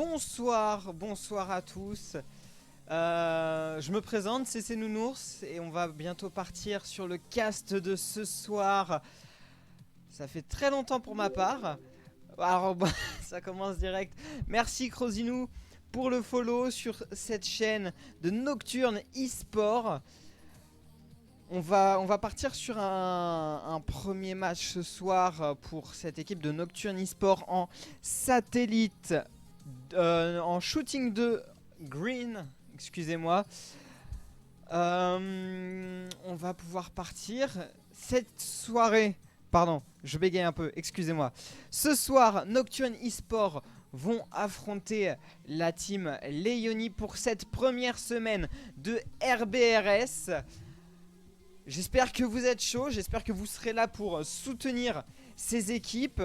Bonsoir à tous. Je me présente, c'est Nounours et on va bientôt partir sur le cast de ce soir. Ça fait très longtemps pour ma part. Alors ça commence direct. Merci Crozinou pour le follow sur cette chaîne de Nocturne eSport. On va partir sur un premier match ce soir pour cette équipe de Nocturne eSport en satellite. En shooting de green, excusez-moi. On va pouvoir partir cette soirée. Pardon, je bégaye un peu, excusez-moi. Ce soir, Nocturne eSport vont affronter la team Léonie pour cette première semaine de RBRS. J'espère que vous êtes chaud, j'espère que vous serez là pour soutenir ces équipes.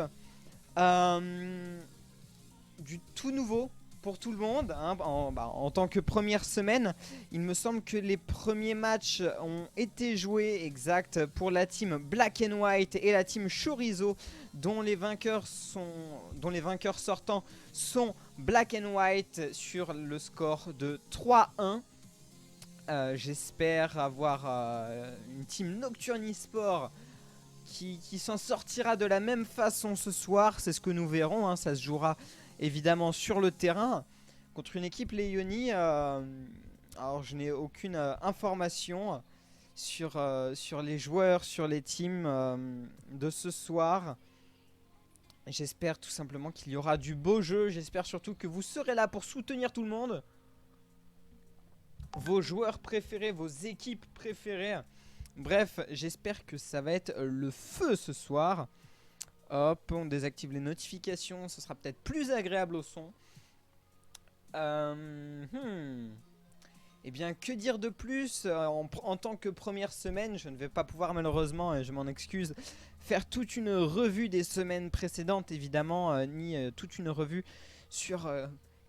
Du tout nouveau pour tout le monde hein, en tant que première semaine. Il me semble que les premiers matchs ont été joués exact pour la team Black and White et la team Chorizo, dont les vainqueurs sortants sont Black and White sur le score de 3-1. J'espère avoir une team Nocturne eSport qui s'en sortira de la même façon ce soir. C'est ce que nous verrons hein. Ça se jouera évidemment sur le terrain contre une équipe Léonie. Alors je n'ai aucune information sur les joueurs, sur les teams de ce soir. J'espère tout simplement qu'il y aura du beau jeu. J'espère surtout que vous serez là pour soutenir tout le monde, vos joueurs préférés, vos équipes préférées. Bref, j'espère que ça va être le feu ce soir. Hop, on désactive les notifications, ce sera peut-être plus agréable au son. Eh bien, que dire de plus en tant que première semaine, je ne vais pas pouvoir malheureusement, et je m'en excuse, faire toute une revue des semaines précédentes évidemment, ni toute une revue sur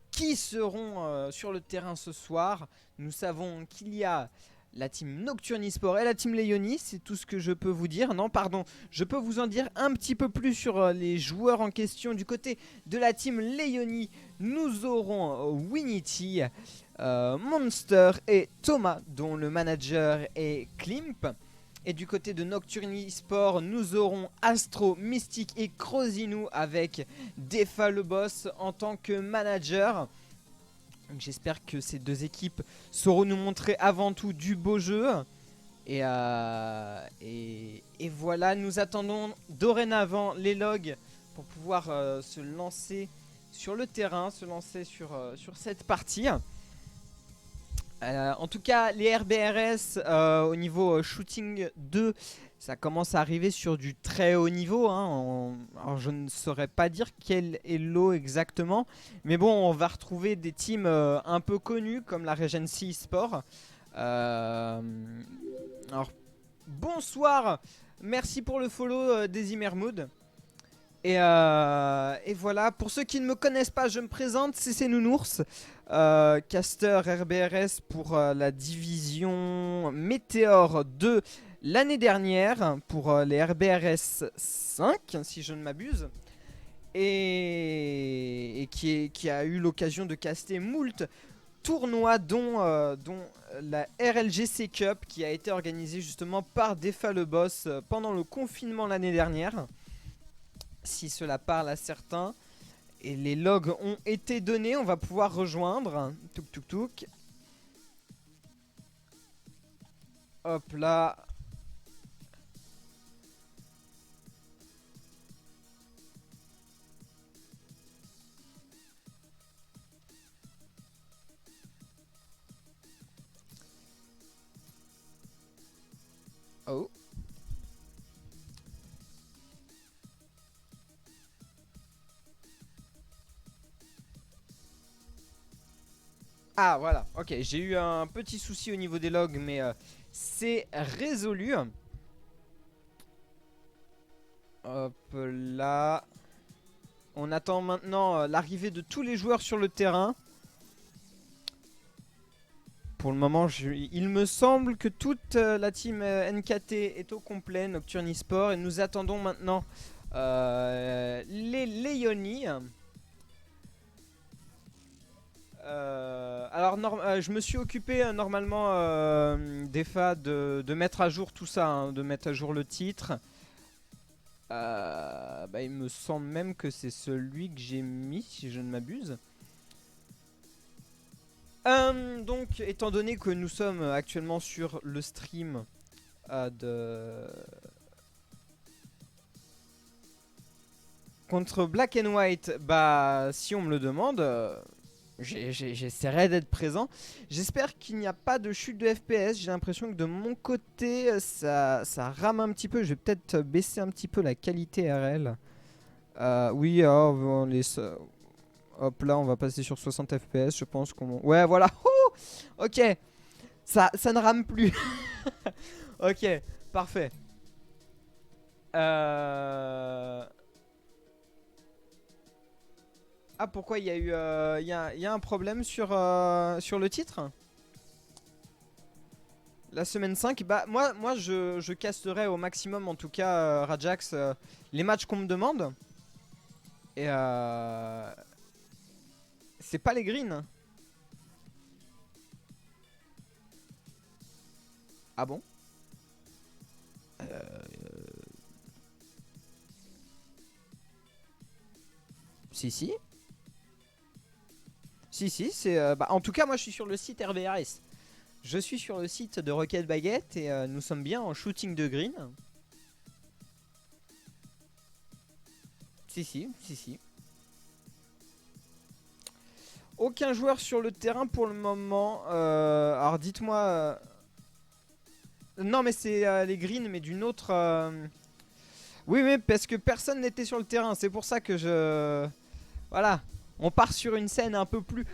qui seront sur le terrain ce soir. Nous savons qu'il y a la team Nocturne eSport et la team Léonie, c'est tout ce que je peux vous dire. Non, pardon, je peux vous en dire un petit peu plus sur les joueurs en question. Du côté de la team Léonie, nous aurons Winity, Monster et Thomas, dont le manager est Klimp. Et du côté de Nocturne eSport, nous aurons Astro, Mystique et Crozinou avec Defa le boss en tant que manager. J'espère que ces deux équipes sauront nous montrer avant tout du beau jeu. Et voilà, nous attendons dorénavant les logs pour pouvoir se lancer sur le terrain, se lancer sur cette partie. En tout cas, les RBRS au niveau shooting 2, ça commence à arriver sur du très haut niveau hein. Alors je ne saurais pas dire quel est l'eau exactement, mais bon, on va retrouver des teams un peu connus comme la Regency eSport. Alors bonsoir, merci pour le follow Daisy Mermoud. Et voilà, pour ceux qui ne me connaissent pas, je me présente, c'est Nounours, caster RBRS pour la division Météor de l'année dernière, pour les RBRS 5, si je ne m'abuse, et qui a eu l'occasion de caster moult tournois, dont la RLGC Cup, qui a été organisée justement par Defa le boss pendant le confinement l'année dernière. Si cela parle à certains. Et les logs ont été donnés. On va pouvoir rejoindre. Touk touk touk. Hop là. Oh. Ah voilà, ok, j'ai eu un petit souci au niveau des logs, mais c'est résolu. Hop là. On attend maintenant l'arrivée de tous les joueurs sur le terrain. Pour le moment, il me semble que toute la team NKT est au complet, Nocturne eSport, et nous attendons maintenant les Léonie. Alors, je me suis occupé normalement d'Efa de mettre à jour tout ça, hein, de mettre à jour le titre. Bah, il me semble même que c'est celui que j'ai mis, si je ne m'abuse. Donc, étant donné que nous sommes actuellement sur le stream contre Black and White, bah, si on me le demande, j'essaierai d'être présent. J'espère qu'il n'y a pas de chute de FPS. J'ai l'impression que de mon côté, ça rame un petit peu. Je vais peut-être baisser un petit peu la qualité RL. Oui, oh, hop là, on va passer sur 60 FPS. Je pense qu'on... Ouais, voilà. Ok. Ça ne rame plus. Ok, parfait. Ah, pourquoi il y a eu il y a un problème sur le titre? La semaine 5, bah moi je casterai au maximum en tout cas Rajax les matchs qu'on me demande. Et c'est pas les greens. Ah bon? Si si. Si c'est bah, en tout cas moi je suis sur le site RBRS. Je suis sur le site de Rocket Baguette et nous sommes bien en shooting de green. Si. Aucun joueur sur le terrain pour le moment. Alors dites-moi... Non mais c'est les greens mais d'une autre... Oui mais parce que personne n'était sur le terrain. C'est pour ça que je... Voilà. On part sur une scène un peu plus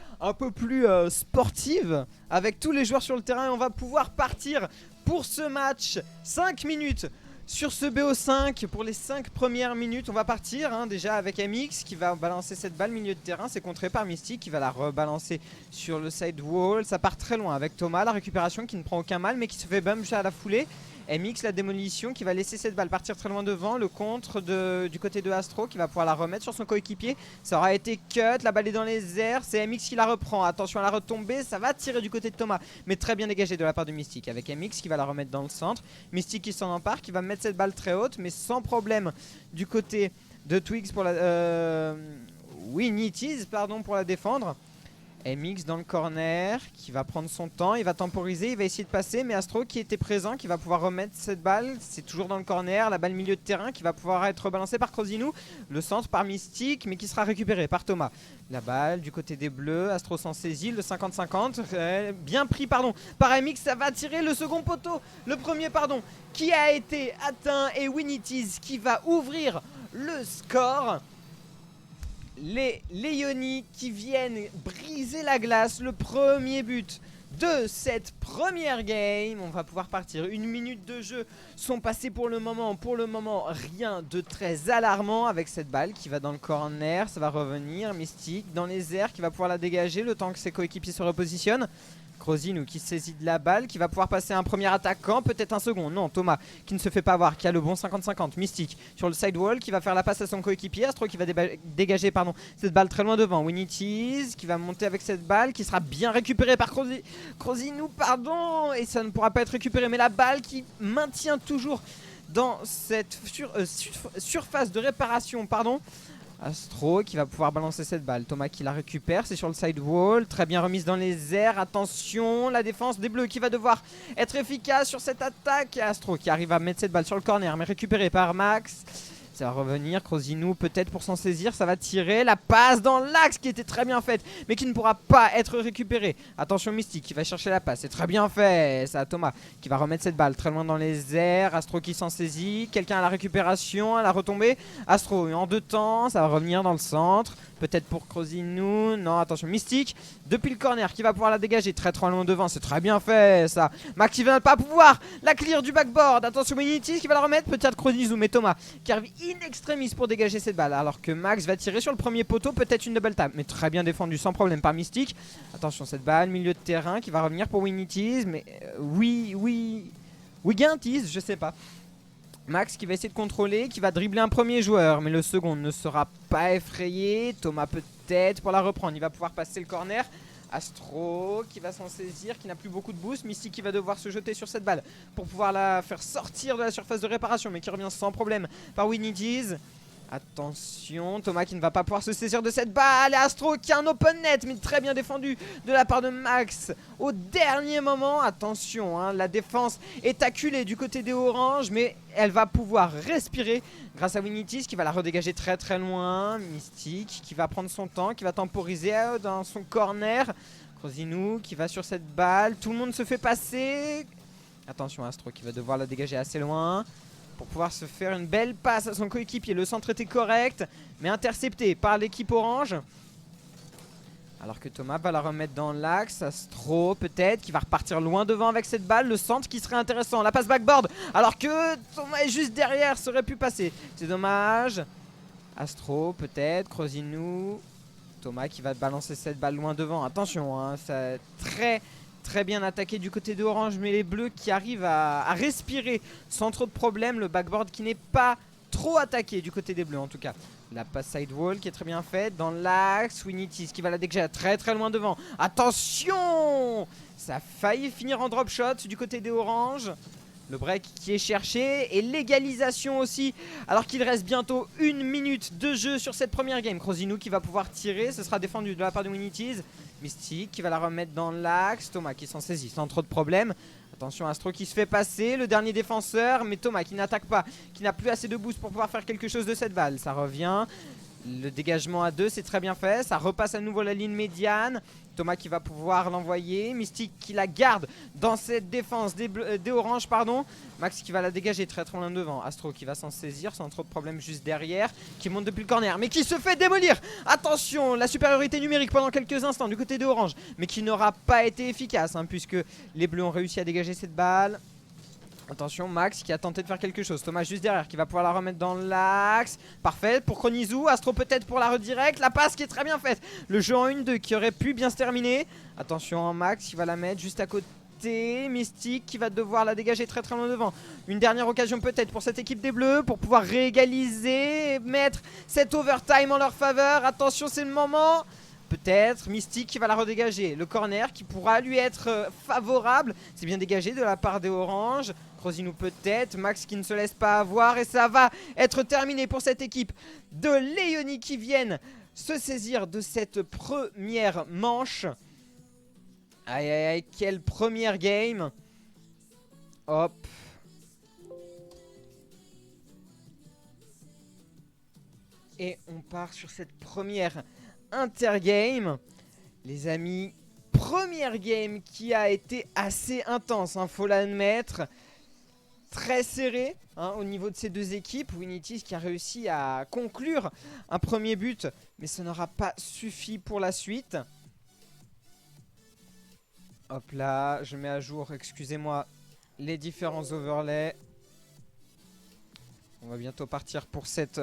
sportive avec tous les joueurs sur le terrain et on va pouvoir partir pour ce match. 5 minutes sur ce BO5 pour les 5 premières minutes. On va partir hein, déjà avec MX qui va balancer cette balle milieu de terrain. C'est contré par Mystique qui va la rebalancer sur le side wall. Ça part très loin avec Thomas. La récupération qui ne prend aucun mal mais qui se fait bump à la foulée. MX la démolition qui va laisser cette balle partir très loin devant. Le contre du côté de Astro qui va pouvoir la remettre sur son coéquipier. Ça aura été cut, la balle est dans les airs. C'est MX qui la reprend, attention à la retombée. Ça va tirer du côté de Thomas mais très bien dégagé de la part de Mystique avec MX qui va la remettre dans le centre. Mystique qui s'en empare, qui va mettre cette balle très haute mais sans problème du côté de Twigs pour la... Winnie pardon pour la défendre. MX dans le corner qui va prendre son temps, il va temporiser, il va essayer de passer mais Astro qui était présent qui va pouvoir remettre cette balle, c'est toujours dans le corner, la balle milieu de terrain qui va pouvoir être rebalancée par Crozinou, le centre par Mystique mais qui sera récupéré par Thomas. La balle du côté des bleus, Astro s'en saisit, le 50-50, bien pris pardon par MX, ça va tirer le second poteau, le premier pardon qui a été atteint et Winnie qui va ouvrir le score. Les Léonis qui viennent briser la glace, le premier but de cette première game. On va pouvoir partir, 1 minute de jeu sont passés pour le moment rien de très alarmant avec cette balle qui va dans le corner, ça va revenir, Mystique dans les airs qui va pouvoir la dégager le temps que ses coéquipiers se repositionnent. Crozinou qui saisit de la balle, qui va pouvoir passer un premier attaquant, peut-être un second. Non, Thomas qui ne se fait pas voir, qui a le bon 50-50. Mystique sur le sidewall, qui va faire la passe à son coéquipier. Astro qui va dégager pardon, cette balle très loin devant. Winnie qui va monter avec cette balle, qui sera bien récupérée par Crozinou, pardon. Et ça ne pourra pas être récupéré, mais la balle qui maintient toujours dans cette surface de réparation, pardon. Astro qui va pouvoir balancer cette balle. Thomas qui la récupère, c'est sur le sidewall. Très bien remise dans les airs. Attention, la défense des bleus qui va devoir être efficace sur cette attaque. Astro qui arrive à mettre cette balle sur le corner, mais récupérée par Max. Ça va revenir, Crozinou peut-être pour s'en saisir, ça va tirer, la passe dans l'axe qui était très bien faite mais qui ne pourra pas être récupérée. Attention Mystique qui va chercher la passe, c'est très bien fait, ça Thomas qui va remettre cette balle très loin dans les airs, Astro qui s'en saisit, quelqu'un à la récupération, à la retombée, Astro en 2 temps, ça va revenir dans le centre. Peut-être pour Crozinou, non attention Mystique depuis le corner qui va pouvoir la dégager très loin devant, c'est très bien fait ça. Max qui va pas pouvoir la clear du backboard, attention Winity qui va la remettre, peut-être Crozinou mais Thomas qui arrive in extremis pour dégager cette balle alors que Max va tirer sur le premier poteau, peut-être une double tap mais très bien défendu sans problème par Mystique. Attention cette balle, milieu de terrain qui va revenir pour Winity mais Wigantis, je sais pas. Max qui va essayer de contrôler, qui va dribbler un premier joueur, mais le second ne sera pas effrayé. Thomas peut-être pour la reprendre, il va pouvoir passer le corner. Astro qui va s'en saisir, qui n'a plus beaucoup de boost. Mystique qui va devoir se jeter sur cette balle pour pouvoir la faire sortir de la surface de réparation, mais qui revient sans problème par Winnie. Attention, Thomas qui ne va pas pouvoir se saisir de cette balle. Et Astro qui a un open net, mais très bien défendu de la part de Max au dernier moment. Attention, hein, la défense est acculée du côté des oranges, mais elle va pouvoir respirer grâce à Winnie qui va la redégager très très loin. Mystique qui va prendre son temps, qui va temporiser dans son corner. Crozinou qui va sur cette balle. Tout le monde se fait passer. Attention, Astro qui va devoir la dégager assez loin pour pouvoir se faire une belle passe à son coéquipier. Le centre était correct, mais intercepté par l'équipe orange. Alors que Thomas va la remettre dans l'axe. Astro peut-être qui va repartir loin devant avec cette balle. Le centre qui serait intéressant. La passe backboard alors que Thomas est juste derrière. Ça aurait pu passer. C'est dommage. Astro peut-être. Crozinou. Thomas qui va balancer cette balle loin devant. Attention, hein, ça très bien attaqué du côté de Orange, mais les bleus qui arrivent à respirer sans trop de problèmes. Le backboard qui n'est pas trop attaqué du côté des bleus en tout cas. La passe sidewall qui est très bien faite dans l'axe. Winnie qui va la dégager très très loin devant. Attention, ça a failli finir en drop shot du côté des oranges. Le break qui est cherché et l'égalisation aussi, alors qu'il reste bientôt 1 minute de jeu sur cette première game. Crozinou qui va pouvoir tirer, ce sera défendu de la part de Winnie. Mystique qui va la remettre dans l'axe. Thomas qui s'en saisit sans trop de problèmes. Attention, Astro qui se fait passer, le dernier défenseur, mais Thomas qui n'attaque pas, qui n'a plus assez de boost pour pouvoir faire quelque chose de cette balle. Ça revient. Le dégagement à 2, c'est très bien fait. Ça repasse à nouveau la ligne médiane. Thomas qui va pouvoir l'envoyer. Mystique qui la garde dans cette défense des oranges, pardon. Max qui va la dégager très loin devant. Astro qui va s'en saisir sans trop de problèmes juste derrière. Qui monte depuis le corner, mais qui se fait démolir. Attention, la supériorité numérique pendant quelques instants du côté des oranges, mais qui n'aura pas été efficace, hein, puisque les bleus ont réussi à dégager cette balle. Attention, Max qui a tenté de faire quelque chose. Thomas juste derrière qui va pouvoir la remettre dans l'axe. Parfait pour Kronizou. Astro peut-être pour la redirect. La passe qui est très bien faite. Le jeu en 1-2 qui aurait pu bien se terminer. Attention, Max qui va la mettre juste à côté. Mystique qui va devoir la dégager très très loin devant. Une dernière occasion peut-être pour cette équipe des bleus pour pouvoir réégaliser et mettre cet overtime en leur faveur. Attention, c'est le moment. Peut-être Mystique qui va la redégager. Le corner qui pourra lui être favorable. C'est bien dégagé de la part des oranges. Crozinou peut-être. Max qui ne se laisse pas avoir. Et ça va être terminé pour cette équipe de Léonie qui viennent se saisir de cette première manche. Aïe aïe aïe, quelle première game. Hop. Et on part sur cette première intergame. Les amis, première game qui a été assez intense, hein, faut l'admettre. Très serré, hein, au niveau de ces deux équipes. Winnie qui a réussi à conclure un premier but, mais ça n'aura pas suffi pour la suite. Hop là, je mets à jour, excusez-moi, les différents overlays. On va bientôt partir pour cette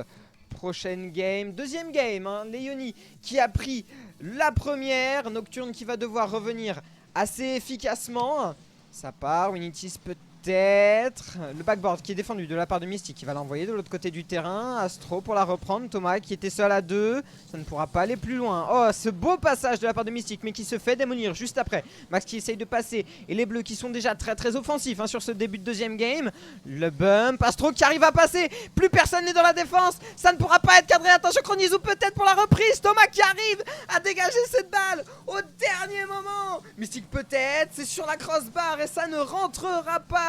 prochaine game. Deuxième game, hein, Léonie qui a pris la première. Nocturne qui va devoir revenir assez efficacement. Ça part, Winnie peut-être. Le backboard qui est défendu de la part de Mystique qui va l'envoyer de l'autre côté du terrain. Astro pour la reprendre. Thomas qui était seul à 2. Ça ne pourra pas aller plus loin. Oh, ce beau passage de la part de Mystique, mais qui se fait démolir juste après. Max qui essaye de passer. Et les bleus qui sont déjà très très offensifs, hein, sur ce début de deuxième game. Le bump. Astro qui arrive à passer. Plus personne n'est dans la défense. Ça ne pourra pas être cadré. Attention, Kronizou peut-être pour la reprise. Thomas qui arrive à dégager cette balle au dernier moment. Mystique peut-être. C'est sur la crossbar et ça ne rentrera pas.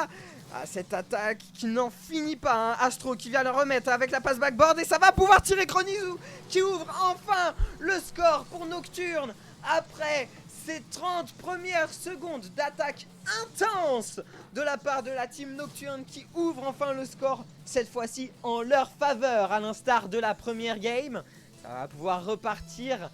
Ah, cette attaque qui n'en finit pas, hein. Astro qui vient le remettre avec la passe backboard et ça va pouvoir tirer. Kronizou qui ouvre enfin le score pour Nocturne après ces 30 premières secondes d'attaque intense de la part de la team Nocturne qui ouvre enfin le score, cette fois-ci en leur faveur à l'instar de la première game. Ça va pouvoir repartir.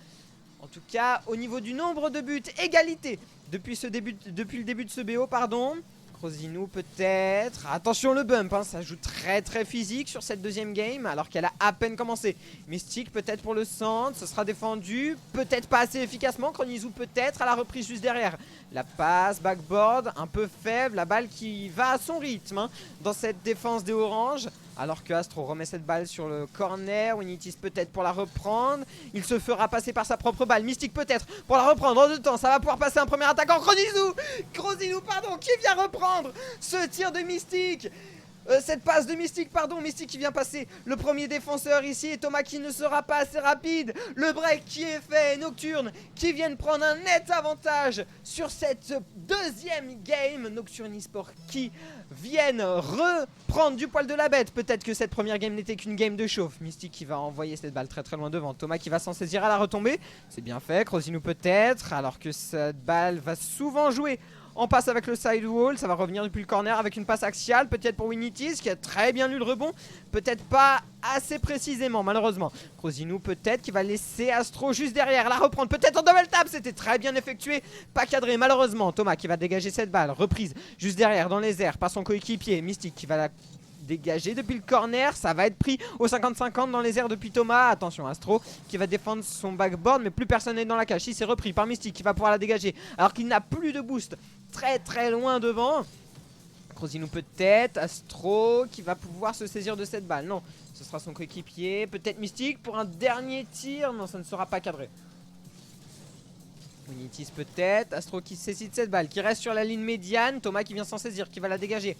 En tout cas, au niveau du nombre de buts, égalité depuis le début de ce BO, pardon. Crosinou peut-être. Attention le bump, hein, ça joue très très physique sur cette deuxième game alors qu'elle a à peine commencé. Mystique peut-être pour le centre, ce sera défendu. Peut-être pas assez efficacement. Cronizou peut-être à la reprise juste derrière. La passe, backboard, un peu faible. La balle qui va à son rythme hein, dans cette défense des oranges. Alors que Astro remet cette balle sur le corner. Winitis peut-être pour la reprendre. Il se fera passer par sa propre balle. Mystique peut-être pour la reprendre en deux temps. Ça va pouvoir passer un premier attaquant. Crosinou pardon, qui vient reprendre ce tir de Mystique. Cette passe de Mystique, pardon, Mystique qui vient passer le premier défenseur ici et Thomas qui ne sera pas assez rapide. Le break qui est fait, Nocturne qui viennent prendre un net avantage sur cette deuxième game. Nocturne eSport qui viennent reprendre du poil de la bête. Peut-être que cette première game n'était qu'une game de chauffe. Mystique qui va envoyer cette balle très très loin devant. Thomas qui va s'en saisir à la retombée. C'est bien fait, Crosinou peut-être, alors que cette balle va souvent jouer. On passe avec le sidewall, ça va revenir depuis le corner avec une passe axiale, peut-être pour Winitis qui a très bien lu le rebond, peut-être pas assez précisément malheureusement. Crosinou peut-être qui va laisser Astro juste derrière, la reprendre peut-être en double tap, c'était très bien effectué, pas cadré malheureusement. Thomas qui va dégager cette balle, reprise juste derrière dans les airs par son coéquipier, Mystique qui va la dégager depuis le corner, ça va être pris au 50-50 dans les airs depuis Thomas. Attention Astro qui va défendre son backboard mais plus personne n'est dans la cage. Il s'est repris par Mystique qui va pouvoir la dégager alors qu'il n'a plus de boost très très loin devant. Crosinou peut-être, Astro qui va pouvoir se saisir de cette balle. Non, ce sera son coéquipier, peut-être Mystique pour un dernier tir. Non, ça ne sera pas cadré. Winitis peut-être, Astro qui se saisit de cette balle, qui reste sur la ligne médiane. Thomas qui vient s'en saisir, qui va la dégager.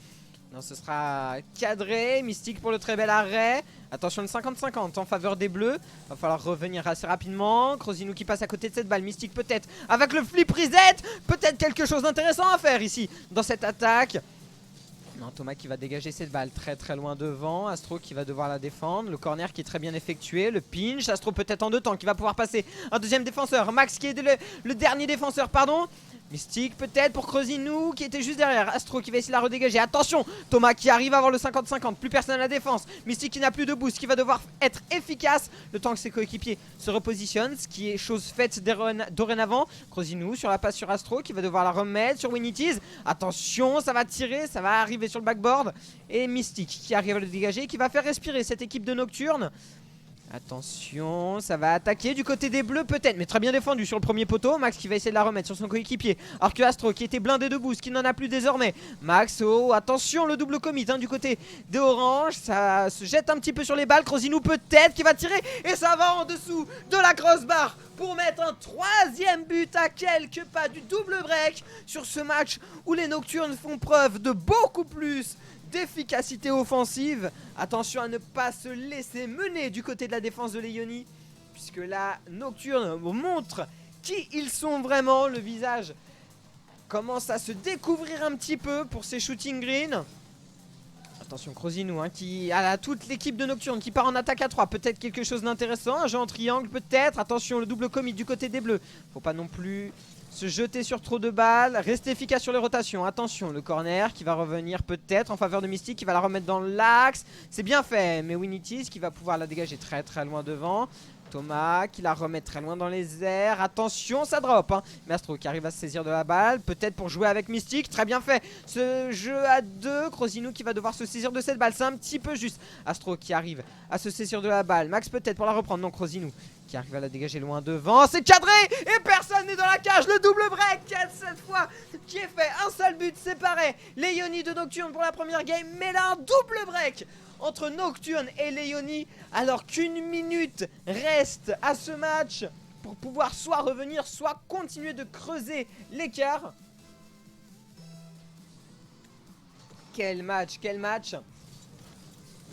Non, ce sera cadré. Mystique pour le très bel arrêt. Attention le 50-50 en faveur des bleus. Va falloir revenir assez rapidement. Crosinou qui passe à côté de cette balle. Mystique peut-être avec le flip reset. Peut-être quelque chose d'intéressant à faire ici dans cette attaque. Non, Thomas qui va dégager cette balle très très loin devant. Astro qui va devoir la défendre. Le corner qui est très bien effectué. Le pinch. Astro peut-être en deux temps qui va pouvoir passer un deuxième défenseur. Max qui est le dernier défenseur, pardon. Mystique peut-être pour Crosinou qui était juste derrière. Astro qui va essayer de la redégager. Attention, Thomas qui arrive à avoir le 50-50. Plus personne à la défense. Mystique qui n'a plus de boost, qui va devoir être efficace le temps que ses coéquipiers se repositionnent. Ce qui est chose faite dorénavant. Crosinou sur la passe sur Astro qui va devoir la remettre sur Winitis. Attention, ça va tirer, ça va arriver sur le backboard. Et Mystique qui arrive à le dégager, qui va faire respirer cette équipe de Nocturne. Attention, ça va attaquer du côté des bleus peut-être, mais très bien défendu sur le premier poteau. Max qui va essayer de la remettre sur son coéquipier, alors que Astro qui était blindé de boost, qui n'en a plus désormais. Max, oh attention le double commit hein, du côté des oranges, ça se jette un petit peu sur les balles. Crosinou peut-être qui va tirer et ça va en dessous de la crossbar pour mettre un troisième but à quelques pas du double break sur ce match où les Nocturnes font preuve de beaucoup plus d'efficacité offensive. Attention à ne pas se laisser mener du côté de la défense de Léonie, puisque la Nocturne montre qui ils sont vraiment. Le visage commence à se découvrir un petit peu pour ces shooting green. Attention Crosinou hein, qui a toute l'équipe de Nocturne qui part en attaque à 3. Peut-être quelque chose d'intéressant, un jeu en triangle peut-être. Attention le double commit du côté des bleus. Faut pas non plus se jeter sur trop de balles, rester efficace sur les rotations. Attention, le corner qui va revenir peut-être en faveur de Mystique, qui va la remettre dans l'axe. C'est bien fait, mais Winitis qui va pouvoir la dégager très très loin devant. Thomas qui la remet très loin dans les airs. Attention, ça drop hein. Mais Astro qui arrive à se saisir de la balle, peut-être pour jouer avec Mystique. Très bien fait ce jeu à deux. Crosinou qui va devoir se saisir de cette balle, c'est un petit peu juste. Astro qui arrive à se saisir de la balle. Max peut-être pour la reprendre, non Crosinou qui arrive à la dégager loin devant. C'est cadré et personne n'est dans la cage. Le double break cette fois qui est fait. Un seul but séparé Léonie de Nocturne pour la première game. Mais là un double break entre Nocturne et Léonie, alors qu'une minute reste à ce match pour pouvoir soit revenir, soit continuer de creuser l'écart. Quel match, quel match!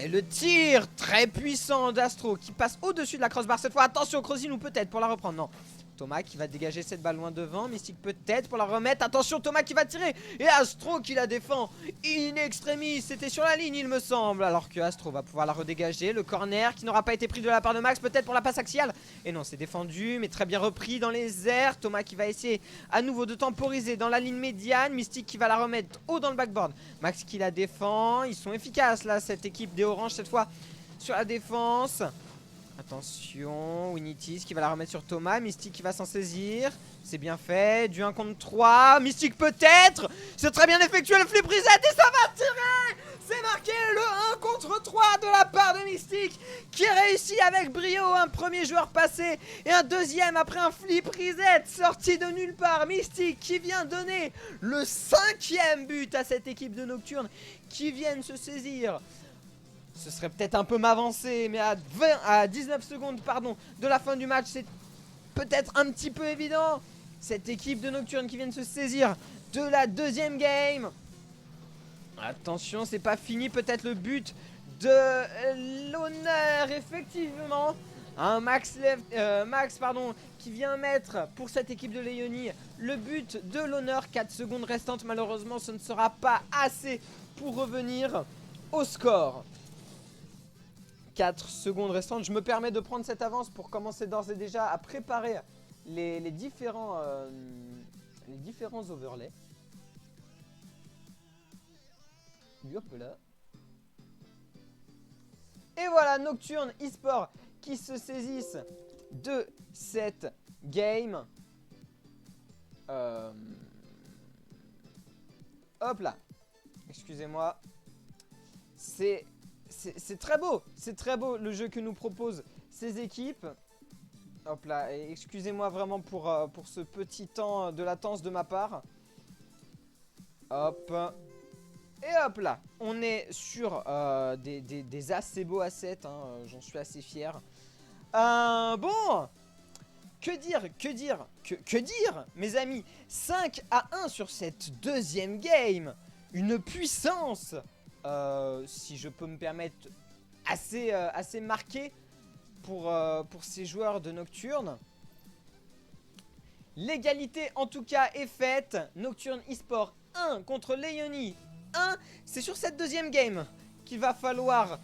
Et le tir très puissant d'Astro qui passe au-dessus de la crossbar cette fois. Attention, Crosinou peut-être pour la reprendre, non. Thomas qui va dégager cette balle loin devant. Mystique peut-être pour la remettre. Attention, Thomas qui va tirer. Et Astro qui la défend in extremis. C'était sur la ligne il me semble. Alors que Astro va pouvoir la redégager. Le corner qui n'aura pas été pris de la part de Max. Peut-être pour la passe axiale. Et non, c'est défendu mais très bien repris dans les airs. Thomas qui va essayer à nouveau de temporiser dans la ligne médiane. Mystique qui va la remettre haut dans le backboard. Max qui la défend. Ils sont efficaces là cette équipe des oranges cette fois sur la défense. Attention, Winitis qui va la remettre sur Thomas. Mystique qui va s'en saisir. C'est bien fait. Du 1 contre 3. Mystique peut-être. C'est très bien effectué le flip reset et ça va tirer. C'est marqué le 1 contre 3 de la part de Mystique qui réussit avec brio. Un premier joueur passé et un deuxième après un flip reset sorti de nulle part. Mystique qui vient donner le 5e but à cette équipe de Nocturne qui viennent se saisir. Ce serait peut-être un peu m'avancer, mais à 19 secondes pardon, de la fin du match, c'est peut-être un petit peu évident. Cette équipe de Nocturne qui vient de se saisir de la deuxième game. Attention, c'est pas fini, peut-être le but de l'honneur, effectivement. Un Max qui vient mettre pour cette équipe de Léonie le but de l'honneur. 4 secondes restantes, malheureusement ce ne sera pas assez pour revenir au score. 4 secondes restantes. Je me permets de prendre cette avance pour commencer d'ores et déjà à préparer les différents overlays. Hop là. Et voilà, Nocturne eSport qui se saisissent de cette game. Hop là. Excusez-moi. C'est très beau le jeu que nous proposent ces équipes. Hop là, excusez-moi vraiment pour ce petit temps de latence de ma part. Hop. Et hop là, on est sur des assez beaux assets, hein, j'en suis assez fier. Bon, que dire, mes amis, 5-1 sur cette deuxième game. Une puissance, si je peux me permettre, assez marquée pour ces joueurs de Nocturne. L'égalité en tout cas est faite. Nocturne eSport 1 contre Léonie 1. C'est sur cette deuxième game qu'il va falloir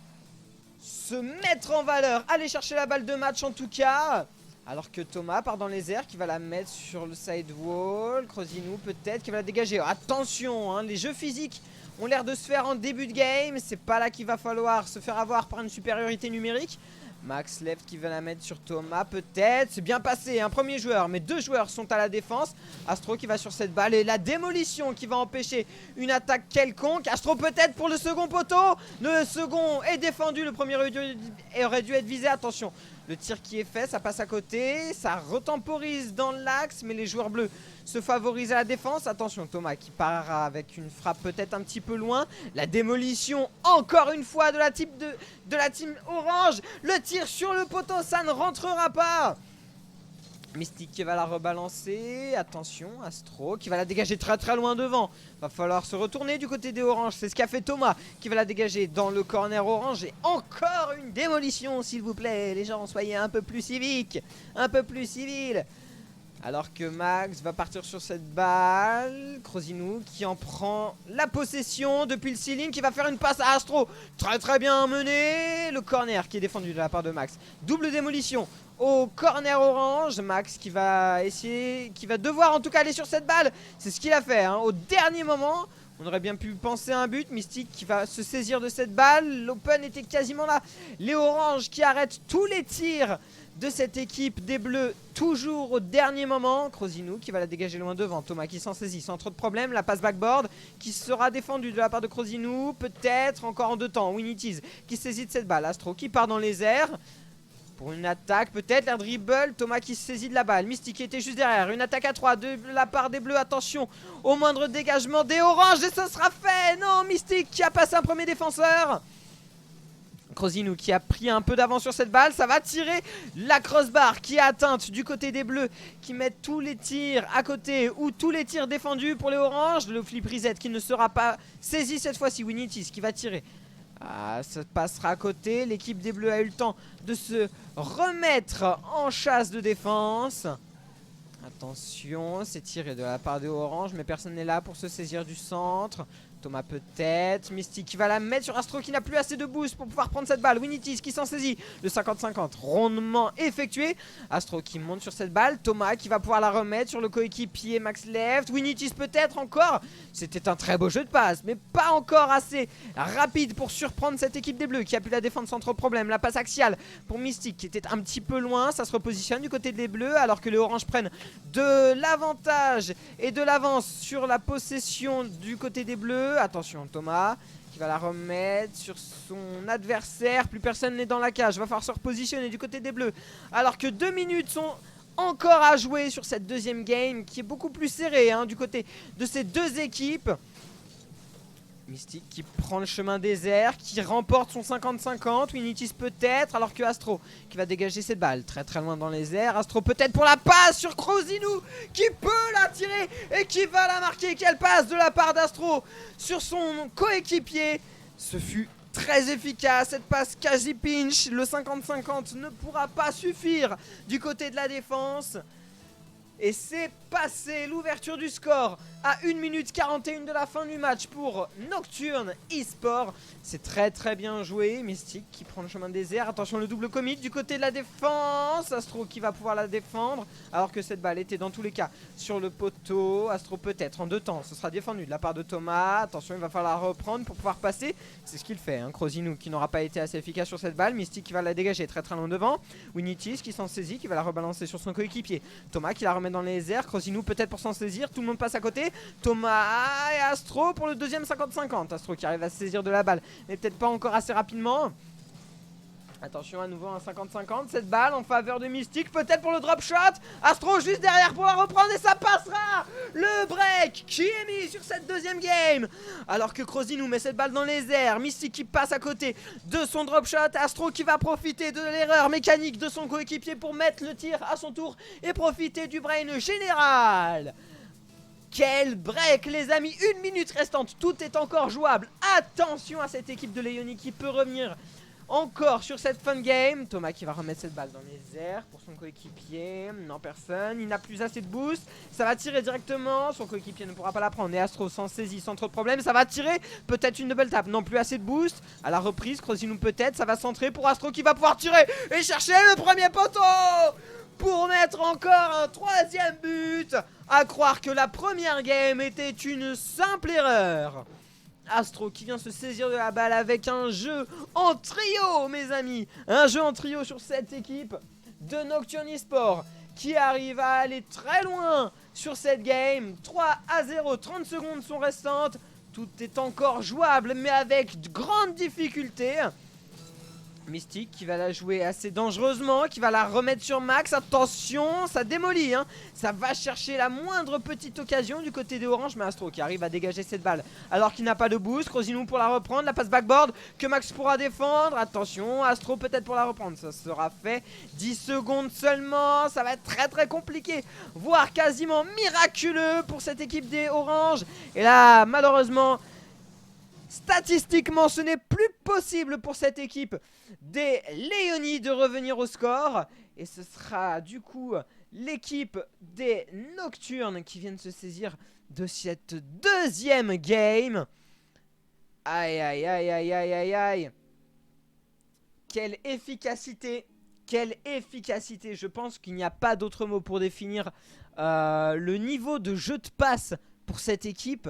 se mettre en valeur. Aller chercher la balle de match en tout cas. Alors que Thomas part dans les airs, qui va la mettre sur le sidewall. Crosinou peut-être, qui va la dégager. Attention, hein, les jeux physiques ont l'air de se faire en début de game. C'est pas là qu'il va falloir se faire avoir par une supériorité numérique. Max Left qui va la mettre sur Thomas peut-être. C'est bien passé, un premier joueur, mais deux joueurs sont à la défense. Astro qui va sur cette balle et la démolition qui va empêcher une attaque quelconque. Astro peut-être pour le second poteau. Le second est défendu, le premier aurait dû être visé. Attention, le tir qui est fait, ça passe à côté. Ça retemporise dans l'axe, mais les joueurs bleus se favorisent à la défense. Attention, Thomas qui part avec une frappe peut-être un petit peu loin. La démolition encore une fois de la team orange. Le tir sur le poteau, ça ne rentrera pas. Mystique qui va la rebalancer. Attention, Astro qui va la dégager très très loin devant. Va falloir se retourner du côté des oranges. C'est ce qu'a fait Thomas qui va la dégager dans le corner orange. Et encore une démolition, s'il vous plaît. Les gens, soyez un peu plus civiques, un peu plus civils. Alors que Max va partir sur cette balle. Crosinou qui en prend la possession depuis le ceiling, qui va faire une passe à Astro. Très très bien mené. Le corner qui est défendu de la part de Max. Double démolition au corner orange. Max qui va essayer, qui va devoir en tout cas aller sur cette balle. C'est ce qu'il a fait, hein, au dernier moment. On aurait bien pu penser à un but. Mystique qui va se saisir de cette balle. L'open était quasiment là. Les oranges qui arrêtent tous les tirs de cette équipe des bleus, toujours au dernier moment. Crosinou qui va la dégager loin devant. Thomas qui s'en saisit sans trop de problème. La passe backboard qui sera défendue de la part de Crosinou. Peut-être encore en deux temps. Winitis qui saisit de cette balle. Astro qui part dans les airs pour une attaque, peut-être un dribble. Thomas qui se saisit de la balle. Mystique qui était juste derrière. Une attaque à 3 de la part des bleus. Attention au moindre dégagement des oranges. Et ce sera fait. Non, Mystique qui a passé un premier défenseur. Crosinou qui a pris un peu d'avance sur cette balle. Ça va tirer la crossbar qui est atteinte du côté des bleus, qui mettent tous les tirs à côté ou tous les tirs défendus pour les oranges. Le flip reset qui ne sera pas saisi cette fois-ci. Winitis qui va tirer. Ah, ça passera à côté. L'équipe des bleus a eu le temps de se remettre en chasse de défense. Attention, c'est tiré de la part des oranges, mais personne n'est là pour se saisir du centre. Thomas peut-être. Mystique qui va la mettre sur Astro qui n'a plus assez de boost pour pouvoir prendre cette balle. Winitis qui s'en saisit. Le 50-50 rondement effectué. Astro qui monte sur cette balle. Thomas qui va pouvoir la remettre sur le coéquipier Max Left. Winitis peut-être encore. C'était un très beau jeu de passe, mais pas encore assez rapide pour surprendre cette équipe des Bleus qui a pu la défendre sans trop de problème. La passe axiale pour Mystique qui était un petit peu loin. Ça se repositionne du côté des Bleus alors que les Oranges prennent de l'avantage et de l'avance sur la possession du côté des Bleus. Attention, Thomas qui va la remettre sur son adversaire. Plus personne n'est dans la cage. Va falloir se repositionner du côté des Bleus. Alors que 2 minutes sont encore à jouer sur cette deuxième game qui est beaucoup plus serrée du côté de ces deux équipes. Mystique qui prend le chemin désert, qui remporte son 50-50. Winitis peut-être, alors que Astro qui va dégager cette balle très très loin dans les airs. Astro peut-être pour la passe sur Crozinou qui peut la tirer et qui va la marquer. Quelle passe de la part d'Astro sur son coéquipier. Ce fut très efficace, cette passe quasi pinch. Le 50-50 ne pourra pas suffire du côté de la défense. Et c'est passé, l'ouverture du score à 1 minute 41 de la fin du match pour Nocturne eSport. C'est très très bien joué. Mystique qui prend le chemin des airs. Attention, le double commit du côté de la défense. Astro qui va pouvoir la défendre alors que cette balle était dans tous les cas sur le poteau. Astro peut-être en 2 temps. Ce sera défendu de la part de Thomas. Attention, il va falloir la reprendre pour pouvoir passer. C'est ce qu'il fait. Crozinou qui n'aura pas été assez efficace sur cette balle. Mystique qui va la dégager très très loin devant. Winitis qui s'en saisit, qui va la rebalancer sur son coéquipier. Thomas qui la remet dans les airs. Crozinou peut-être pour s'en saisir. Tout le monde passe à côté. Thomas et Astro pour le deuxième 50-50. Astro qui arrive à se saisir de la balle, mais peut-être pas encore assez rapidement. Attention, à nouveau un 50-50. Cette balle en faveur de Mystique, peut-être pour le drop shot. Astro juste derrière pour la reprendre et ça passera. Le break qui est mis sur cette deuxième game. Alors que Crozinou met cette balle dans les airs. Mystique qui passe à côté de son drop shot. Astro qui va profiter de l'erreur mécanique de son coéquipier pour mettre le tir à son tour et profiter du brain général. Quel break les amis, 1 minute restante, tout est encore jouable. Attention à cette équipe de Léonie qui peut revenir encore sur cette fun game. Thomas qui va remettre cette balle dans les airs pour son coéquipier. Non, personne, il n'a plus assez de boost. Ça va tirer directement, son coéquipier ne pourra pas la prendre. Et Astro s'en saisit sans trop de problème. Ça va tirer, peut-être une double tap. Non, plus assez de boost. À la reprise, Crozinou peut-être, ça va centrer pour Astro qui va pouvoir tirer et chercher le premier poteau pour mettre encore un 3e but. À croire que la première game était une simple erreur. Astro qui vient se saisir de la balle avec un jeu en trio, mes amis. Un jeu en trio sur cette équipe de Nocturne eSport qui arrive à aller très loin sur cette game. 3-0, 30 secondes sont restantes. Tout est encore jouable, mais avec de grandes difficultés. Mystique qui va la jouer assez dangereusement, qui va la remettre sur Max. Attention, ça démolit, ça va chercher la moindre petite occasion du côté des Oranges. Mais Astro qui arrive à dégager cette balle alors qu'il n'a pas de boost. Crozinou pour la reprendre, la passe backboard que Max pourra défendre. Attention, Astro peut-être pour la reprendre, ça sera fait. 10 secondes seulement, ça va être très très compliqué, voire quasiment miraculeux pour cette équipe des Oranges. Et là, malheureusement, statistiquement, ce n'est plus possible pour cette équipe des Léonie de revenir au score. Et ce sera du coup l'équipe des Nocturnes qui viennent se saisir de cette deuxième game. Aïe aïe aïe aïe aïe aïe aïe. Quelle efficacité. Quelle efficacité. Je pense qu'il n'y a pas d'autre mot pour définir le niveau de jeu de passe pour cette équipe.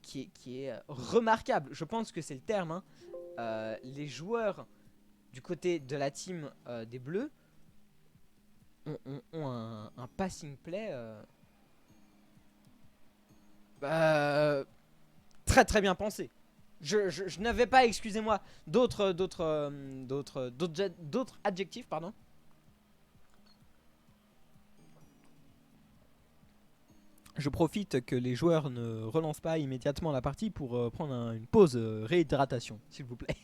Qui est remarquable. Je pense que c'est le terme. Les joueurs du côté de la team des Bleus ont un passing play très très bien pensé. Je n'avais pas, excusez-moi, d'autres adjectifs, pardon. Je profite que les joueurs ne relancent pas immédiatement la partie pour prendre une pause réhydratation, s'il vous plaît.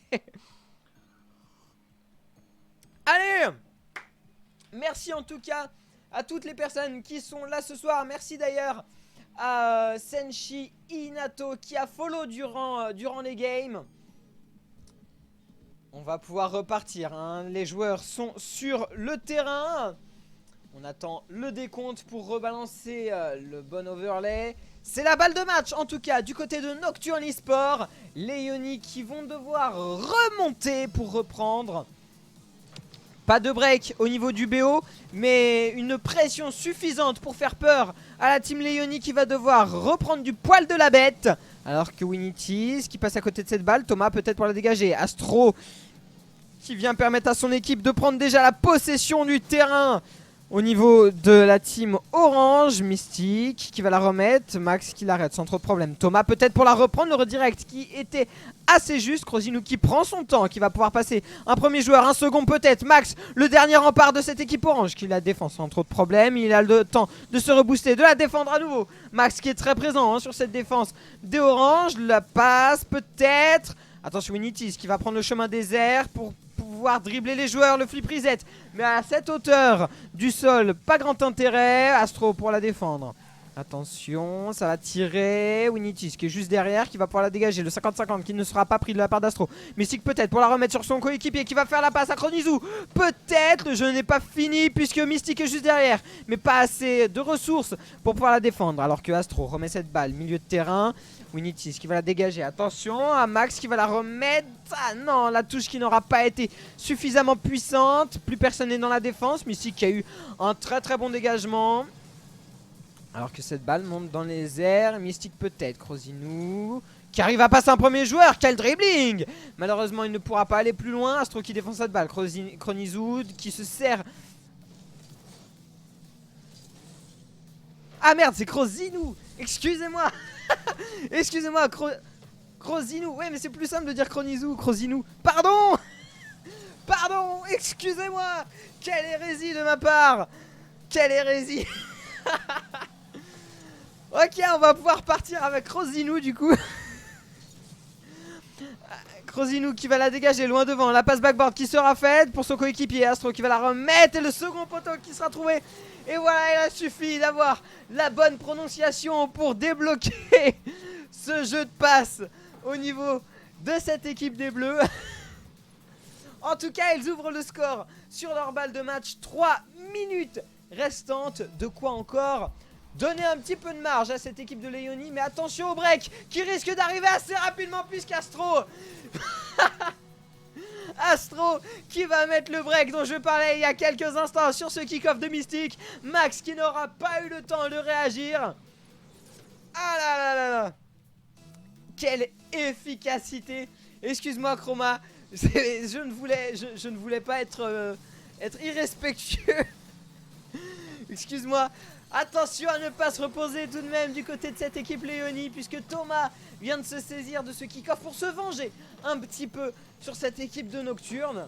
Allez! Merci en tout cas à toutes les personnes qui sont là ce soir. Merci d'ailleurs à Senshi Inato qui a follow durant les games. On va pouvoir repartir, Les joueurs sont sur le terrain. On attend le décompte pour rebalancer le bon overlay. C'est la balle de match en tout cas du côté de Nocturne Esport. Les Ioni qui vont devoir remonter pour reprendre. Pas de break au niveau du BO, mais une pression suffisante pour faire peur à la team Léonie qui va devoir reprendre du poil de la bête. Alors que Winnities qui passe à côté de cette balle, Thomas peut-être pour la dégager. Astro qui vient permettre à son équipe de prendre déjà la possession du terrain. Au niveau de la team orange, Mystique qui va la remettre, Max qui l'arrête sans trop de problème. Thomas peut-être pour la reprendre, le redirect qui était assez juste. Krosinou qui prend son temps, qui va pouvoir passer un premier joueur, un second peut-être. Max, le dernier rempart de cette équipe orange qui la défend sans trop de problème. Il a le temps de se rebooster, de la défendre à nouveau. Max qui est très présent sur cette défense des oranges, la passe peut-être. Attention Winnities qui va prendre le chemin des airs pour pouvoir dribbler les joueurs, le flip reset. Mais à cette hauteur du sol, pas grand intérêt. Astro pour la défendre. Attention, ça va tirer. Winnities qui est juste derrière, qui va pouvoir la dégager. Le 50-50 qui ne sera pas pris de la part d'Astro. Mystique peut-être pour la remettre sur son coéquipier qui va faire la passe à Chronizu. Peut-être, le jeu n'est pas fini puisque Mystique est juste derrière. Mais pas assez de ressources pour pouvoir la défendre. Alors que Astro remet cette balle, milieu de terrain. Winnities qui va la dégager. Attention à Max qui va la remettre. Ah non, la touche qui n'aura pas été suffisamment puissante. Plus personne n'est dans la défense. Mystique qui a eu un très très bon dégagement. Alors que cette balle monte dans les airs. Mystique peut-être. Krosinou qui arrive à passer un premier joueur. Quel dribbling! Malheureusement il ne pourra pas aller plus loin. Astro qui défend cette balle. Chronizoud qui se sert. Ah merde, c'est Krosinou. Excusez-moi. Excusez-moi, Krosinou. Ouais, mais c'est plus simple de dire Krosinou. Pardon. Pardon, excusez-moi. Quelle hérésie de ma part. Quelle hérésie. Ok, on va pouvoir partir avec Krosinou du coup. Krosinou qui va la dégager loin devant. La passe backboard qui sera faite pour son coéquipier. Astro qui va la remettre. Et le second poteau qui sera trouvé. Et voilà, il a suffi d'avoir la bonne prononciation pour débloquer ce jeu de passe au niveau de cette équipe des Bleus. En tout cas, ils ouvrent le score sur leur balle de match. 3 minutes restantes. De quoi encore donner un petit peu de marge à cette équipe de Léonie. Mais attention au break qui risque d'arriver assez rapidement puisqu'Astro... Astro qui va mettre le break dont je parlais il y a quelques instants sur ce kick-off de Mystique. Max qui n'aura pas eu le temps de réagir. Ah là là là là. Quelle efficacité. Excuse-moi Chroma. Je ne voulais pas être irrespectueux. Excuse-moi. Attention à ne pas se reposer tout de même du côté de cette équipe Léonie, puisque Thomas vient de se saisir de ce kick-off pour se venger un petit peu sur cette équipe de Nocturne.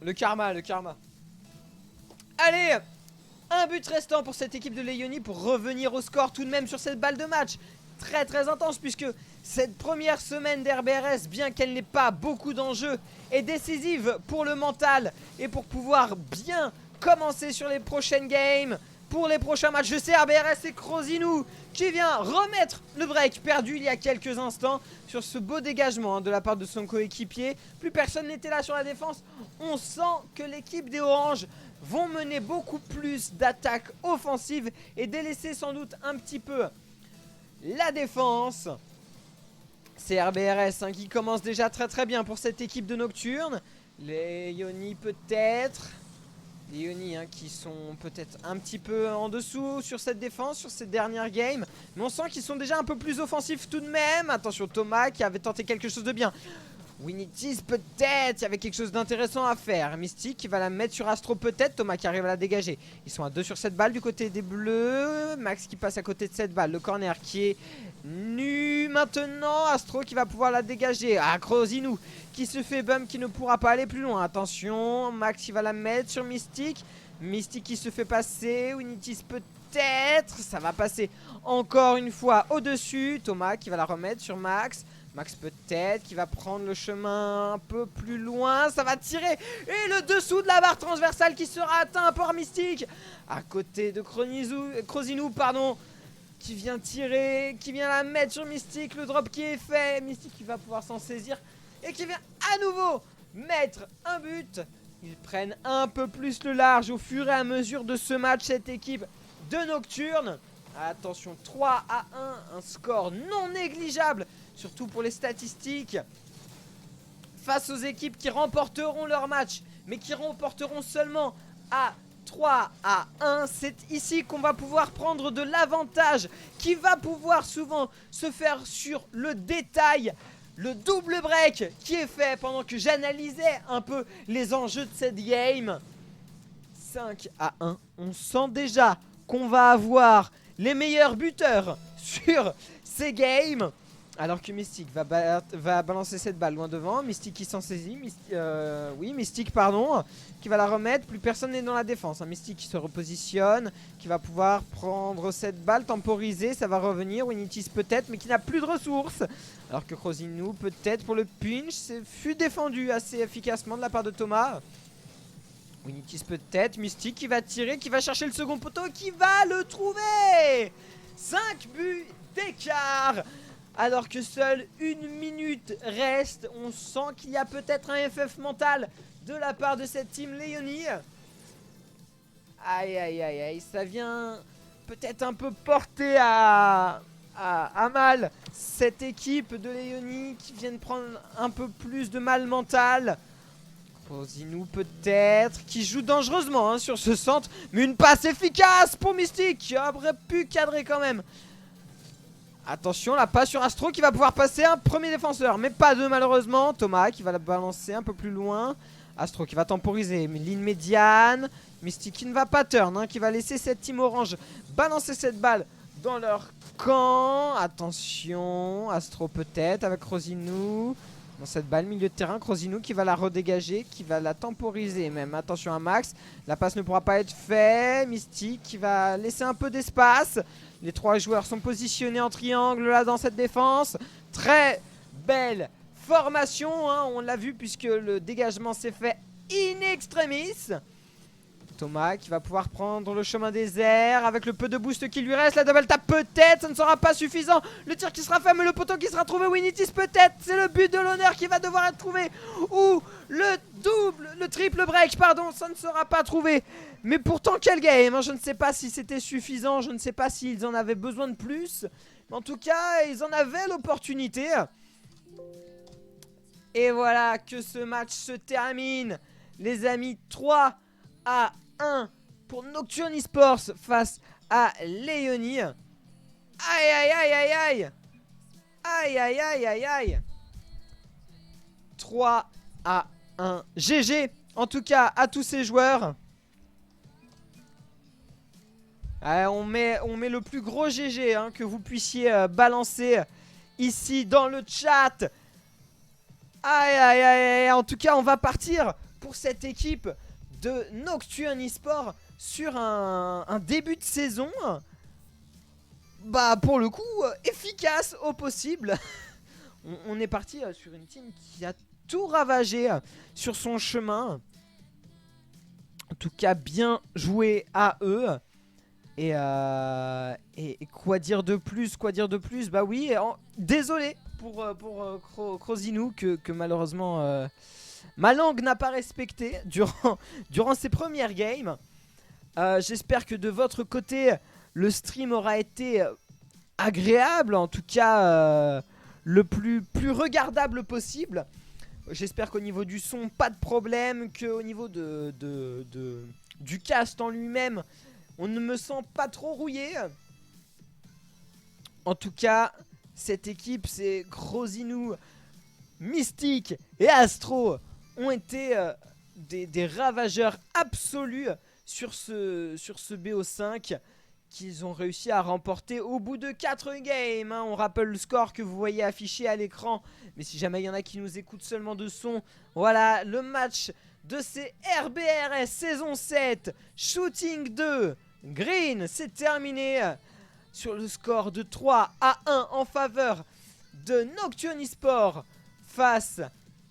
Le karma. Allez, un but restant pour cette équipe de Léonie pour revenir au score tout de même sur cette balle de match. Très très intense puisque cette première semaine d'RBRS, bien qu'elle n'ait pas beaucoup d'enjeux, est décisive pour le mental et pour pouvoir bien commencer sur les prochaines games. Pour les prochains matchs, je sais RBRS, c'est Krosinou qui vient remettre le break perdu il y a quelques instants sur ce beau dégagement de la part de son coéquipier. Plus personne n'était là sur la défense. On sent que l'équipe des Oranges vont mener beaucoup plus d'attaques offensives et délaisser sans doute un petit peu la défense. C'est RBRS qui commence déjà très très bien pour cette équipe de Nocturne. Les Ioni peut-être. Les Ioni qui sont peut-être un petit peu en dessous sur cette défense, sur cette dernière game. Mais on sent qu'ils sont déjà un peu plus offensifs tout de même. Attention Thomas qui avait tenté quelque chose de bien. Winnities peut-être, il y avait quelque chose d'intéressant à faire. Mystique qui va la mettre sur Astro peut-être. Thomas qui arrive à la dégager. Ils sont à 2 sur cette balle du côté des Bleus. Max qui passe à côté de cette balle. Le corner qui est nu maintenant. Astro qui va pouvoir la dégager. Ah, Krosinou qui se fait bump, qui ne pourra pas aller plus loin. Attention, Max qui va la mettre sur Mystique. Mystique qui se fait passer. Winnities peut-être. Ça va passer encore une fois au-dessus. Thomas qui va la remettre sur Max. Max peut-être qui va prendre le chemin un peu plus loin. Ça va tirer. Et le dessous de la barre transversale qui sera atteint par Mystique. À côté de Krosinou, pardon. Qui vient tirer. Qui vient la mettre sur Mystique. Le drop qui est fait. Mystique qui va pouvoir s'en saisir. Et qui vient à nouveau mettre un but. Ils prennent un peu plus le large au fur et à mesure de ce match, cette équipe de Nocturne. Attention, 3-1, un score non négligeable, surtout pour les statistiques. Face aux équipes qui remporteront leur match, mais qui remporteront seulement à 3-1. C'est ici qu'on va pouvoir prendre de l'avantage, qui va pouvoir souvent se faire sur le détail. Le double break qui est fait pendant que j'analysais un peu les enjeux de cette game. 5-1. On sent déjà qu'on va avoir les meilleurs buteurs sur ces games. Alors que Mystique va balancer cette balle loin devant. Mystique qui s'en saisit. Mystique pardon. Qui va la remettre. Plus personne n'est dans la défense. Mystique qui se repositionne. Qui va pouvoir prendre cette balle. Temporiser. Ça va revenir. Winitis peut-être. Mais qui n'a plus de ressources. Alors que Crosinou peut-être pour le pinch. Fut défendu assez efficacement de la part de Thomas. Winitis peut-être. Mystique qui va tirer. Qui va chercher le second poteau. Qui va le trouver. 5 buts d'écart. Alors que seule 1 minute reste, on sent qu'il y a peut-être un FF mental de la part de cette team Léonie. Aïe aïe aïe aïe, ça vient peut-être un peu porter à mal cette équipe de Léonie qui vient de prendre un peu plus de mal mental. Crosinou peut-être, qui joue dangereusement sur ce centre, mais une passe efficace pour Mystique qui aurait pu cadrer quand même. Attention, la passe sur Astro qui va pouvoir passer un premier défenseur, mais pas deux malheureusement. Thomas qui va la balancer un peu plus loin. Astro qui va temporiser, mais ligne médiane. Mystique qui ne va pas turn, qui va laisser cette team orange balancer cette balle dans leur camp. Attention, Astro peut-être avec Crosinou. Dans cette balle milieu de terrain, Crosinou qui va la redégager, qui va la temporiser même. Attention à Max, la passe ne pourra pas être faite. Mystique qui va laisser un peu d'espace. Les 3 joueurs sont positionnés en triangle là dans cette défense. Très belle formation, on l'a vu puisque le dégagement s'est fait in extremis. Thomas qui va pouvoir prendre le chemin des airs avec le peu de boost qui lui reste. La double tap peut-être, ça ne sera pas suffisant. Le tir qui sera fait, mais le poteau qui sera trouvé. Winitis peut-être, c'est le but de l'honneur qui va devoir être trouvé. Ou le triple break, pardon, ça ne sera pas trouvé. Mais pourtant quel game, je ne sais pas si c'était suffisant, je ne sais pas s'ils en avaient besoin de plus. Mais en tout cas, ils en avaient l'opportunité. Et voilà que ce match se termine. Les amis, 3-1 pour Nocturne Esports face à Léonie. Aïe aïe aïe aïe aïe. Aïe aïe aïe aïe aïe. 3-1. GG en tout cas à tous ces joueurs. On met le plus gros GG que vous puissiez balancer ici dans le chat. Aïe aïe aïe aïe. En tout cas on va partir pour cette équipe de Nocturne Esports sur un début de saison pour le coup efficace au possible. on est parti sur une team qui a tout ravagé sur son chemin. En tout cas bien joué à eux. Et quoi dire de plus, Bah oui, désolé pour Crosinou que malheureusement ma langue n'a pas respecté durant ces premières games. J'espère que de votre côté le stream aura été agréable, en tout cas le plus regardable possible. J'espère qu'au niveau du son pas de problème, qu'au niveau du cast en lui-même on ne me sent pas trop rouillé. En tout cas cette équipe, c'est Crosinou, Mystique et Astro ont été des ravageurs absolus sur ce BO5 qu'ils ont réussi à remporter au bout de 4 games. On rappelle le score que vous voyez affiché à l'écran. Mais si jamais il y en a qui nous écoutent seulement de son, voilà le match de ces RBRS saison 7 Shooting 2 Green. C'est terminé sur le score de 3-1 en faveur de Nocturne Esports face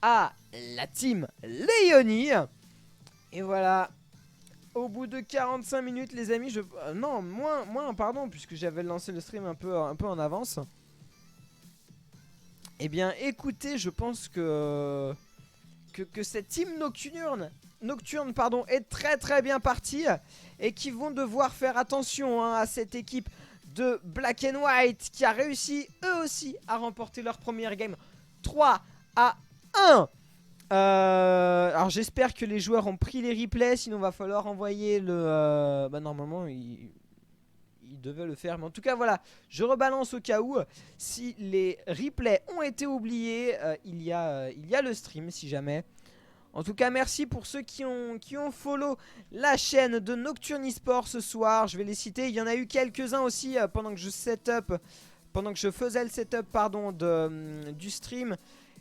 à la team Léonie. Et voilà, au bout de 45 minutes les amis, non, moins pardon, puisque j'avais lancé le stream un peu en avance. Eh bien écoutez, je pense que cette team Nocturne Nocturne pardon, est très bien partie et qui vont devoir faire attention à cette équipe de Black and White qui a réussi eux aussi à remporter leur première game 3-1. Alors j'espère que les joueurs ont pris les replays, sinon va falloir envoyer le... normalement ils devaient le faire, mais en tout cas voilà, je rebalance au cas où. Si les replays ont été oubliés, il y a le stream si jamais. En tout cas merci pour ceux qui ont follow la chaîne de Nocturne Esport ce soir. Je vais les citer, il y en a eu quelques-uns aussi pendant que je faisais le setup pardon, du stream.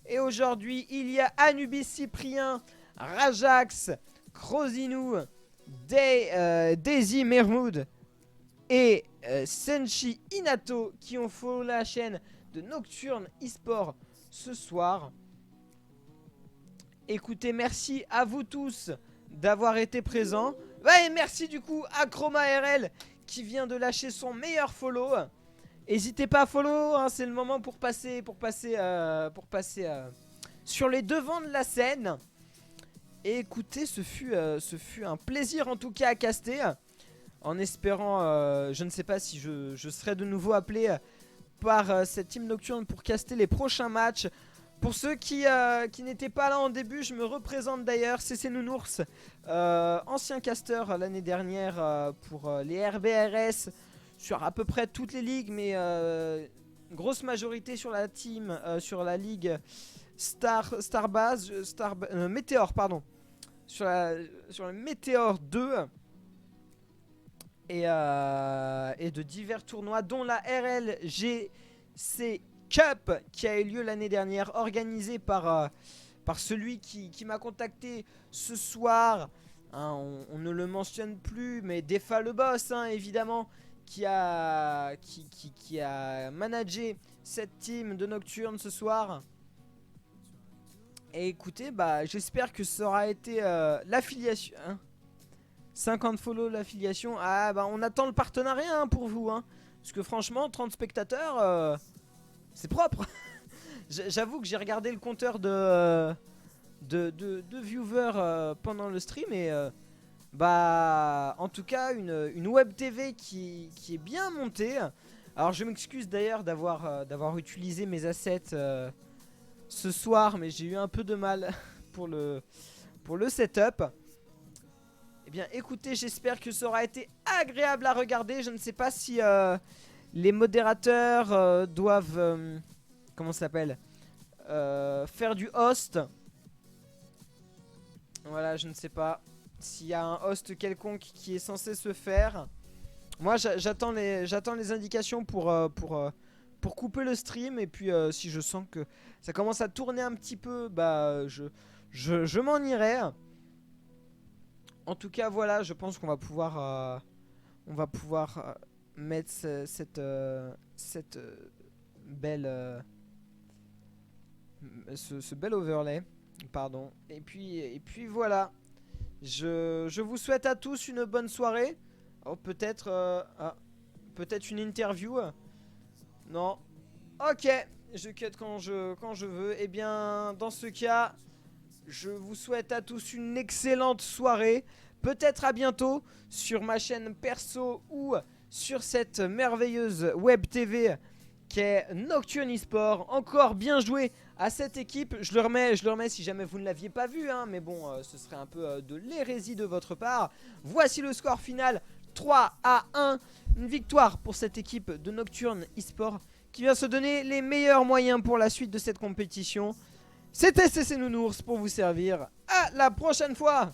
Et aujourd'hui il y a Anubis Cyprien, Rajax, Crozinou, Daisy Mermoud et Senshi Inato qui ont follow la chaîne de Nocturne Esport ce soir. Écoutez, merci à vous tous d'avoir été présents. Ouais, et merci du coup à Chroma RL qui vient de lâcher son meilleur follow. N'hésitez pas à follow, hein, c'est le moment pour passer sur les devants de la scène. Et écoutez, ce fut un plaisir en tout cas à caster. En espérant, je ne sais pas si je serai de nouveau appelé par cette team nocturne pour caster les prochains matchs. Pour ceux qui n'étaient pas là en début, je me représente d'ailleurs, CC Nounours, ancien caster l'année dernière pour les RBRS sur à peu près toutes les ligues, mais grosse majorité sur la team, sur la ligue Météor, pardon, sur le Météor 2 et de divers tournois dont la RLGC Cup qui a eu lieu l'année dernière, organisé par celui qui m'a contacté ce soir, hein, on ne le mentionne plus, mais Defa le boss, hein, évidemment, qui a managé cette team de Nocturne ce soir. Et écoutez, j'espère que ça aura été l'affiliation, hein. 50 follow l'affiliation. Ah on attend le partenariat hein, pour vous, hein. Parce que franchement 30 spectateurs c'est propre. J'avoue que j'ai regardé le compteur de viewers pendant le stream. Et en tout cas une web TV qui est bien montée. Alors je m'excuse d'ailleurs d'avoir utilisé mes assets ce soir, mais j'ai eu un peu de mal pour le setup. Eh bien écoutez, j'espère que ça aura été agréable à regarder. Je ne sais pas si les modérateurs doivent comment ça s'appelle, faire du host. Voilà, je ne sais pas s'il y a un host quelconque qui est censé se faire. Moi j'attends les indications pour couper le stream. Et puis si je sens que ça commence à tourner un petit peu, je m'en irai. En tout cas voilà, je pense qu'on va pouvoir mettre cette belle ce bel overlay, pardon. Et puis voilà, je vous souhaite à tous une bonne soirée. Oh, peut-être une interview. Non, ok, je cut quand je veux. Et bien dans ce cas, je vous souhaite à tous une excellente soirée. Peut-être à bientôt sur ma chaîne perso ou sur cette merveilleuse web TV qui est Nocturne Esport. Encore bien joué à cette équipe. Je le remets si jamais vous ne l'aviez pas vu, hein, mais bon, ce serait un peu de l'hérésie de votre part. Voici le score final, 3-1. Une victoire pour cette équipe de Nocturne Esport qui vient se donner les meilleurs moyens pour la suite de cette compétition. C'était CC Nounours pour vous servir. À la prochaine fois.